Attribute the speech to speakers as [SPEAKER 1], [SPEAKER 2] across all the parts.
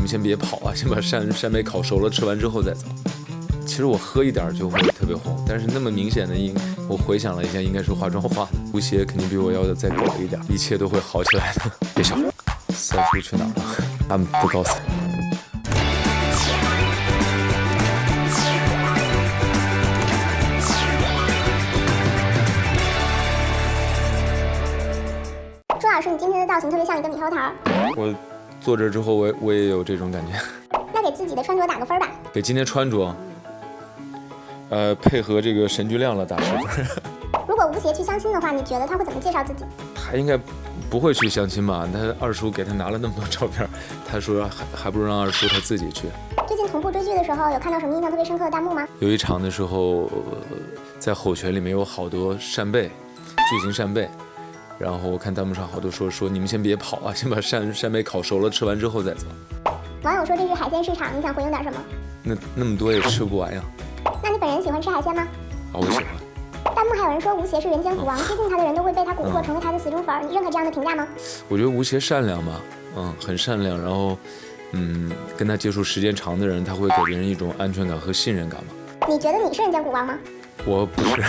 [SPEAKER 1] 先别跑啊，先把扇贝烤熟了，吃完之后再走。其实我喝一点就会特别红，但是那么明显的我回想了一下，应该是化妆化的。吴邪肯定比我要再搞一点，一切都会好起来的。别笑，三叔去哪儿了？他们不告诉我。
[SPEAKER 2] 朱老师，你今天的造型特别像一个猕猴桃。
[SPEAKER 1] 我坐这之后，我也有这种感觉。
[SPEAKER 2] 那给自己的穿着打个分吧。
[SPEAKER 1] 给今天穿着，配合这个神菊亮了打10分。
[SPEAKER 2] 如果吴邪去相亲的话，你觉得他会怎么介绍自己？
[SPEAKER 1] 他应该不会去相亲吧？他二叔给他拿了那么多照片，他说还不如让二叔他自己去。
[SPEAKER 2] 最近同步追剧的时候，有看到什么印象特别深刻的弹幕吗？
[SPEAKER 1] 有一场的时候，在吼泉里面有好多扇贝，巨型扇贝。然后我看弹幕上好多说你们先别跑啊，先把扇贝烤熟了，吃完之后再走。
[SPEAKER 2] 网友说这是海鲜市场，你想回应点什么？
[SPEAKER 1] 那么多也吃不完呀。
[SPEAKER 2] 那你本人喜欢吃海鲜吗？
[SPEAKER 1] 啊，我喜欢。
[SPEAKER 2] 弹幕还有人说吴邪是人间国王，接近他的人都会被他蛊惑成为他的死忠粉，你认可这样的评价吗？
[SPEAKER 1] 我觉得吴邪善良吧，很善良，然后跟他接触时间长的人，他会给别人一种安全感和信任感嘛。
[SPEAKER 2] 你觉得你是人间国王吗？
[SPEAKER 1] 我不是。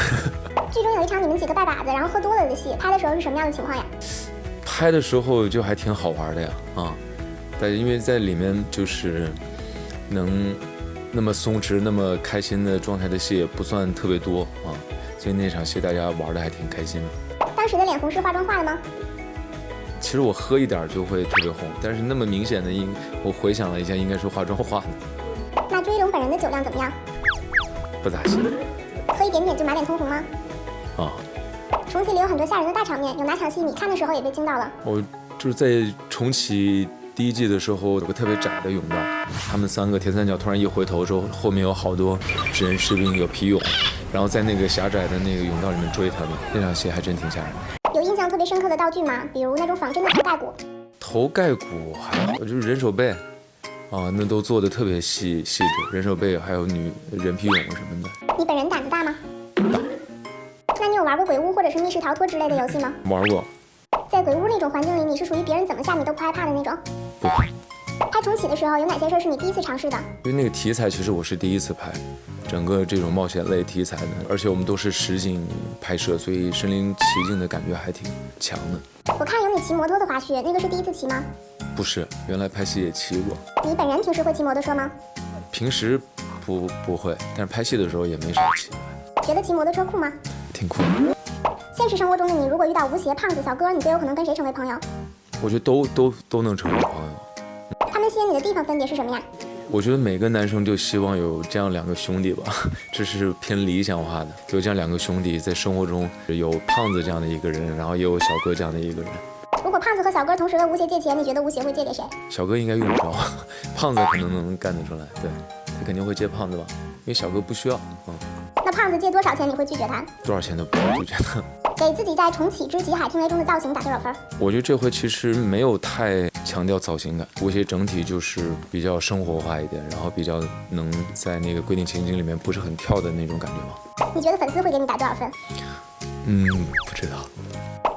[SPEAKER 2] 剧中有一场你们几个拜把子，然后喝多了的戏，拍的时候是什么样的情况呀？
[SPEAKER 1] 拍的时候就还挺好玩的呀，但因为在里面就是能那么松弛、那么开心的状态的戏也不算特别多啊，所以那场戏大家玩的还挺开心的。
[SPEAKER 2] 当时的脸红是化妆化的吗？
[SPEAKER 1] 其实我喝一点就会特别红，但是那么明显的我回想了一下，应该是化妆化的。
[SPEAKER 2] 那朱一龙本人的酒量怎么样？
[SPEAKER 1] 不咋行。
[SPEAKER 2] 喝一点点就满脸通红吗？
[SPEAKER 1] 啊。
[SPEAKER 2] 重启里有很多吓人的大场面，有哪场戏你看的时候也被惊到了？
[SPEAKER 1] 我就是在重启第1季的时候，有个特别窄的甬道，他们3个铁三角突然一回头之后，后面有好多纸人士兵有皮俑，然后在那个狭窄的那个甬道里面追他们，那场戏还真挺吓人的。
[SPEAKER 2] 有印象特别深刻的道具吗？比如那种仿真的头盖骨？
[SPEAKER 1] 头盖骨还好，就是人手背，那都做的特别细致，人手背还有人皮俑什么的。
[SPEAKER 2] 你本人胆子大吗？那你有玩过鬼屋或者是密室逃脱之类的游戏吗？
[SPEAKER 1] 玩过。
[SPEAKER 2] 在鬼屋那种环境里，你是属于别人怎么吓你都不害怕的那种？
[SPEAKER 1] 不会。
[SPEAKER 2] 拍重启的时候，有哪些事是你第一次尝试的？
[SPEAKER 1] 因为那个题材其实我是第一次拍，整个这种冒险类题材的，而且我们都是实景拍摄，所以身临其境的感觉还挺强的。
[SPEAKER 2] 我看有你骑摩托的滑雪，那个是第一次骑吗？
[SPEAKER 1] 不是，原来拍戏也骑过。
[SPEAKER 2] 你本人平时会骑摩托车吗？
[SPEAKER 1] 平时不会，但是拍戏的时候也没少骑。
[SPEAKER 2] 觉得骑摩托车酷吗？
[SPEAKER 1] 挺酷。
[SPEAKER 2] 现实生活中的你，如果遇到吴邪、胖子、小哥，你最有可能跟谁成为朋友？
[SPEAKER 1] 我觉得都能成为朋友。
[SPEAKER 2] 他们吸引你的地方分别是什么呀？
[SPEAKER 1] 我觉得每个男生就希望有这样2个兄弟吧，这是偏理想化的。有这样2个兄弟，在生活中有胖子这样的一个人，然后也有小哥这样的一个人。
[SPEAKER 2] 如果胖子和小哥同时问吴邪借钱，你觉得吴邪会借给谁？
[SPEAKER 1] 小哥应该用不着，胖子可能能干得出来，对，他肯定会借胖子吧，因为小哥不需要。
[SPEAKER 2] 那胖子借多少钱你会拒绝他？
[SPEAKER 1] 多少钱都不会拒绝他。
[SPEAKER 2] 给自己在重启之极海听雷中的造型打多少分？
[SPEAKER 1] 我觉得这回其实没有太强调造型感，吴邪整体就是比较生活化一点，然后比较能在那个规定情景里面不是很跳的那种感觉吧。
[SPEAKER 2] 你觉得粉丝会给你打多少分？
[SPEAKER 1] 不知道。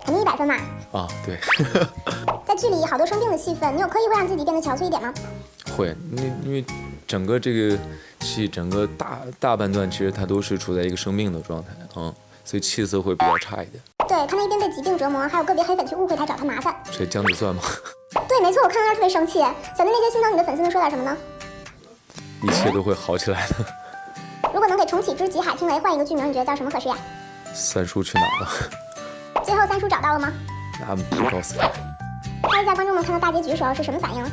[SPEAKER 2] 肯定100分嘛。
[SPEAKER 1] 啊，对。
[SPEAKER 2] 在剧里好多生病的戏份，你有刻意会让自己变得憔悴一点吗？
[SPEAKER 1] 会，因为整个这个戏整个大半段其实他都是处在一个生病的状态，所以气色会比较差一点。
[SPEAKER 2] 对，他那边被疾病折磨，还有个别黑粉去误会他找他麻烦。
[SPEAKER 1] 这姜子钻吗？
[SPEAKER 2] 对，没错，我看到他特别生气。想对那些心疼你的粉丝们说点什么呢？
[SPEAKER 1] 一切都会好起来的。
[SPEAKER 2] 如果能给重启之极海听雷换一个剧名，你觉得叫什么合适呀？
[SPEAKER 1] 三叔去哪儿了？
[SPEAKER 2] 最后三叔找到了吗？
[SPEAKER 1] 那不告诉你。
[SPEAKER 2] 猜一下观众们看到大结局的时候是什么反应？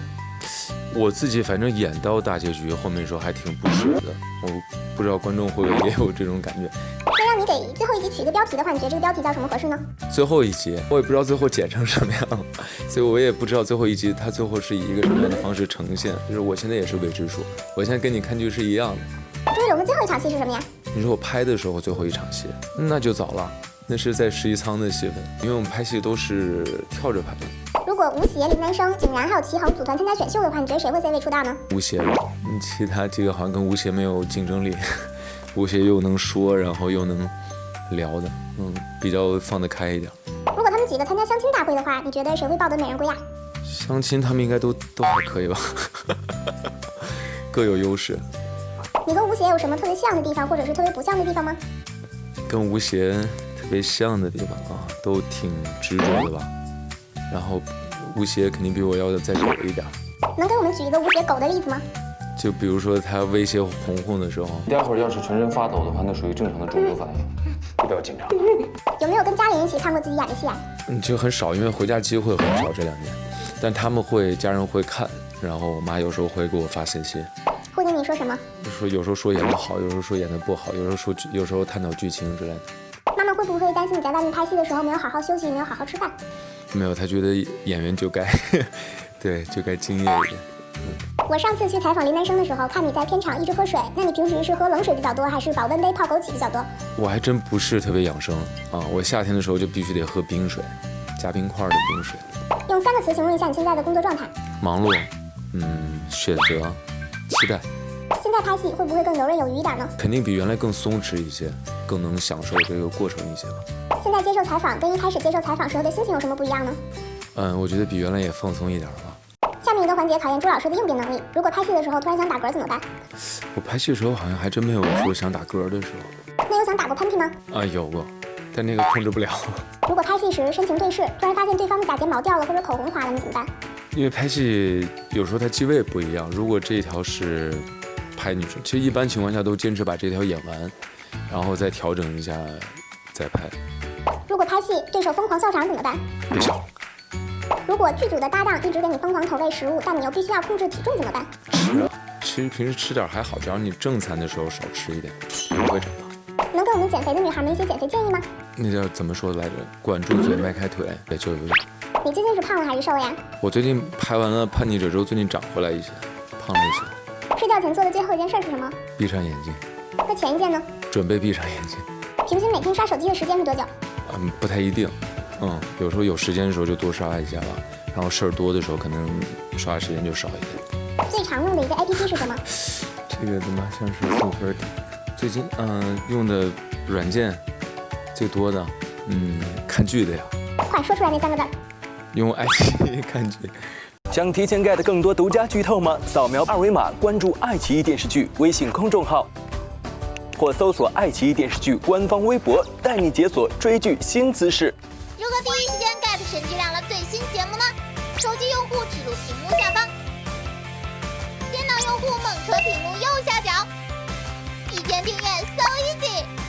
[SPEAKER 1] 我自己反正演到大结局后面的时候还挺不舍的，我不知道观众会不会也有这种感觉。
[SPEAKER 2] 那让你给最后一集取一个标题的话，你觉得这个标题叫什么合适呢？
[SPEAKER 1] 最后一集我也不知道最后剪成什么样，所以我也不知道最后一集它最后是以一个什么样的方式呈现，就是我现在也是未知数，我现在跟你看剧是一样的。
[SPEAKER 2] 朱一龙的最后一场戏是什么呀？
[SPEAKER 1] 你说我拍的时候最后一场戏，那就早了，那是在11仓的戏份，因为我们拍戏都是跳着拍的。
[SPEAKER 2] 如果吴邪、林南生、景然还有齐衡组团参加选秀的话，你觉得谁会 C 位出道呢？
[SPEAKER 1] 吴邪吧，其他几个好像跟吴邪没有竞争力。吴邪又能说，然后又能聊的，比较放得开一点。
[SPEAKER 2] 如果他们几个参加相亲大会的话，你觉得谁会抱得美人归呀？
[SPEAKER 1] 相亲他们应该都还可以吧。各有优势。
[SPEAKER 2] 你跟吴邪有什么特别像的地方，或者是特别不像的地方吗？
[SPEAKER 1] 跟吴邪特别像的地方啊，都挺执着的吧。然后吴邪肯定比我要的再狗一点。
[SPEAKER 2] 能给我们举一个吴邪狗的例子吗？
[SPEAKER 1] 就比如说他威胁红红的时候，
[SPEAKER 3] 待会儿要是全身发抖的话，那属于正常的中毒反应，不要紧张。
[SPEAKER 2] 有没有跟家里人一起看过自己演的戏啊？
[SPEAKER 1] 就很少，因为回家机会很少这2年。但他们会，家人会看，然后我妈有时候会给我发信息，
[SPEAKER 2] 会跟你说什么？
[SPEAKER 1] 有时候说演得好，有时候说演得不好，有时候探讨剧情之类的。
[SPEAKER 2] 妈妈会不会担心你在外面拍戏的时候没有好好休息，没有好好吃饭？
[SPEAKER 1] 没有，她觉得演员就该，对，就该敬业一点。
[SPEAKER 2] 我上次去采访林南生的时候，看你在片场一直喝水，那你平时是喝冷水比较多，还是保温杯泡枸杞比较多？
[SPEAKER 1] 我还真不是特别养生啊，我夏天的时候就必须得喝冰水，加冰块的冰水。
[SPEAKER 2] 用3个词形容一下你现在的工作状态。
[SPEAKER 1] 忙碌，选择，期待。
[SPEAKER 2] 现在拍戏会不会更游刃有余一点呢？
[SPEAKER 1] 肯定比原来更松弛一些，更能享受这个过程一些吧。
[SPEAKER 2] 现在接受采访跟一开始接受采访时候的心情有什么不一样呢？
[SPEAKER 1] 我觉得比原来也放松一点了吧。
[SPEAKER 2] 下面一个环节考验朱老师的应变能力。如果拍戏的时候突然想打嗝怎么办？
[SPEAKER 1] 我拍戏的时候好像还真没有说想打嗝的时候。
[SPEAKER 2] 那有想打过喷嚏吗？
[SPEAKER 1] 有过，但那个控制不了。
[SPEAKER 2] 如果拍戏时深情对视，突然发现对方的假睫毛掉了或者口红滑了，你怎么办？
[SPEAKER 1] 因为拍戏有时候它机位不一样，如果这一条是拍女生，其实一般情况下都坚持把这条演完，然后再调整一下再拍。
[SPEAKER 2] 如果拍戏对手疯狂笑场怎么办？
[SPEAKER 1] 别笑。
[SPEAKER 2] 如果剧组的搭档一直给你疯狂投喂食物，但你又必须要控制体重怎么办？
[SPEAKER 1] 吃啊，其实平时吃点还好，只要你正餐的时候少吃一点，不会长胖。
[SPEAKER 2] 能给我们减肥的女孩们一些减肥建议吗？
[SPEAKER 1] 那叫怎么说来着？管住嘴，迈开腿，对，就有点。
[SPEAKER 2] 你最近是胖了还是瘦了呀？
[SPEAKER 1] 我最近拍完了《叛逆者》之后，最近长回来一些，胖了一些。
[SPEAKER 2] 睡觉前做的最后一件事是什么？
[SPEAKER 1] 闭上眼睛。
[SPEAKER 2] 那前一件呢？
[SPEAKER 1] 准备闭上眼睛。
[SPEAKER 2] 平均每天刷手机的时间是多久？
[SPEAKER 1] 不太一定。有时候有时间的时候就多刷一下吧，然后事儿多的时候可能刷的时间就少一点。
[SPEAKER 2] 最常用的一个 APP 是什么？
[SPEAKER 1] 这个怎么像是送分？最近用的软件最多的，看剧的呀。
[SPEAKER 2] 快说出来那3个字。
[SPEAKER 1] 用爱奇艺看剧。
[SPEAKER 4] 想提前 get 更多独家剧透吗？扫描2维码关注爱奇艺电视剧微信公众号，或搜索爱奇艺电视剧官方微博，带你解锁追剧新姿势。
[SPEAKER 5] 如何第一时间 get 神剧亮的最新节目呢？手机用户指入屏幕下方，电脑用户猛戳屏幕右下角，一键订阅 so easy。